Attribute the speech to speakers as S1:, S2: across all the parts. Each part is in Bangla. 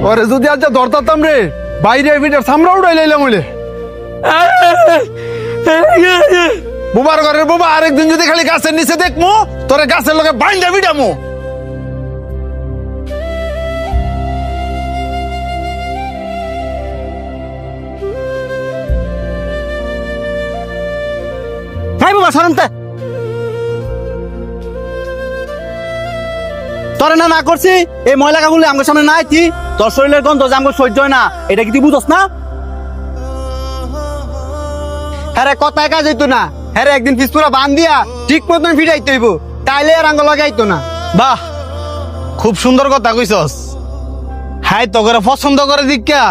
S1: ওরে যদি আজ ধরতাম রে বাইরে ভিটার সামরা উড়াই লাইলাম বলে বুবার ঘরের বাবা আরেকদিন যদি খালি গাছের নিচে দেখমু তোরে গাছের লগে বাইন্দা বিডামু।
S2: হ্যাঁ বাবা সরন্তে তোরে না করছি এই ময়লা কাপড় আমার সামনে না আইতি তোর শরীরের গন্ধ যে আমার সহ্য হয় না এটা কি তুই বুঝস না? হ্যাঁ কথায় কাজ হইতো না, হ্যাঁ একদিন পিসপুরা বান দিয়া ঠিক মতন ফিরাইতে হইব, তাইলে আর আঙ্গ লাগাইতো না।
S1: বাহ, খুব সুন্দর কথা কইছস। হাই তোকে পছন্দ করে দিকা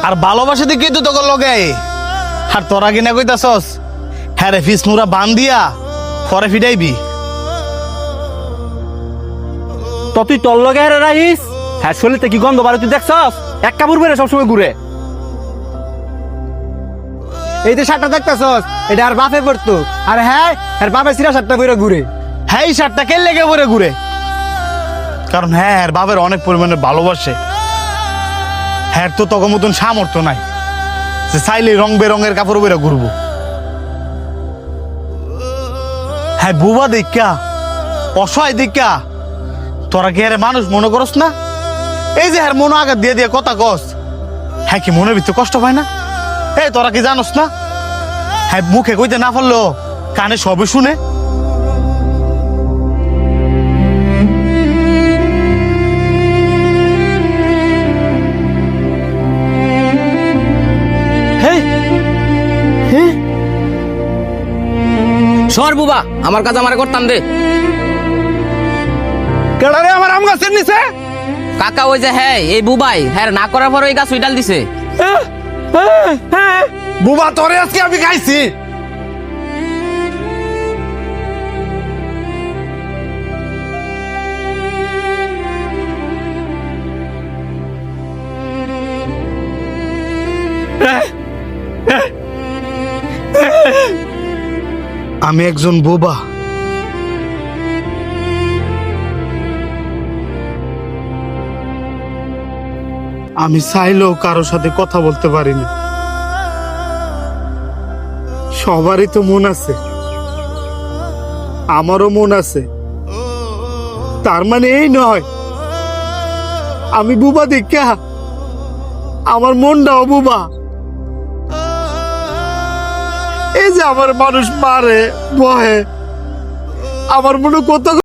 S1: আর ভালোবাসে দিকে তো তোকে লগে আর তোরা কিনা কইতাছস হ্যাঁ রে ফিস মুরা বান দিয়া পরে ফিটাইবি।
S2: তো তুই তোর লগে হেরে রাখিস, হ্যাঁ শরীরতে কি গন্ধ বাড়ে তুই দেখছস? এক কাপড় বেড়ে সবসময় ঘুরে। এই যে শার্টটা দেখতেছস এটা আর বাপে পড়তো, আর হ্যাঁ আর বাপে সিরা শার্টটা পরে ঘুরে।
S1: হ্যাঁ এই শার্টটা কে লেগে পরে ঘুরে, কারণ হ্যাঁ বাবার অনেক পরিমাণে ভালোবাসে। হ্যাঁ তো তখন মতন সামর্থ্য নাই যে চাইলে রং বেরঙের কাপড় বেরো ঘুরবো। হ্যাঁ বুবা দেখা অসহায় দেখা তোরা কি আরে মানুষ মনে করস না? এই যে হ্যাঁ মনে আঘাত দিয়ে দিয়ে কথা কস, হ্যাঁ কি মনের ভিতরে কষ্ট পায় না? এই তোরা কি জানোস না হ্যাঁ মুখে কইতে না পারলো কানে সবে শুনে।
S3: সর বুবা, আমার কাজ আমারে করতাম দে।
S1: কেডা রে আমার আম গাছের নিচে?
S3: কাকা ওই যে হ্যাঁ এই বুবাই হ্যাঁ না করার পর ওই গাছ উইডাল দিছে।
S1: বুবা তোরে আজকে আমি খাইছি। আমি একজন বোবা। আমি চাইলেও কারোর সাথে কথা বলতে পারি না। সবারই তো মন আছে, আমারও মন আছে। তার মানে এই নয় আমি বুবা দেখা আমার মনটাও বুবা। এই যে আমার মানুষ মারে বহে, আমার মনে কত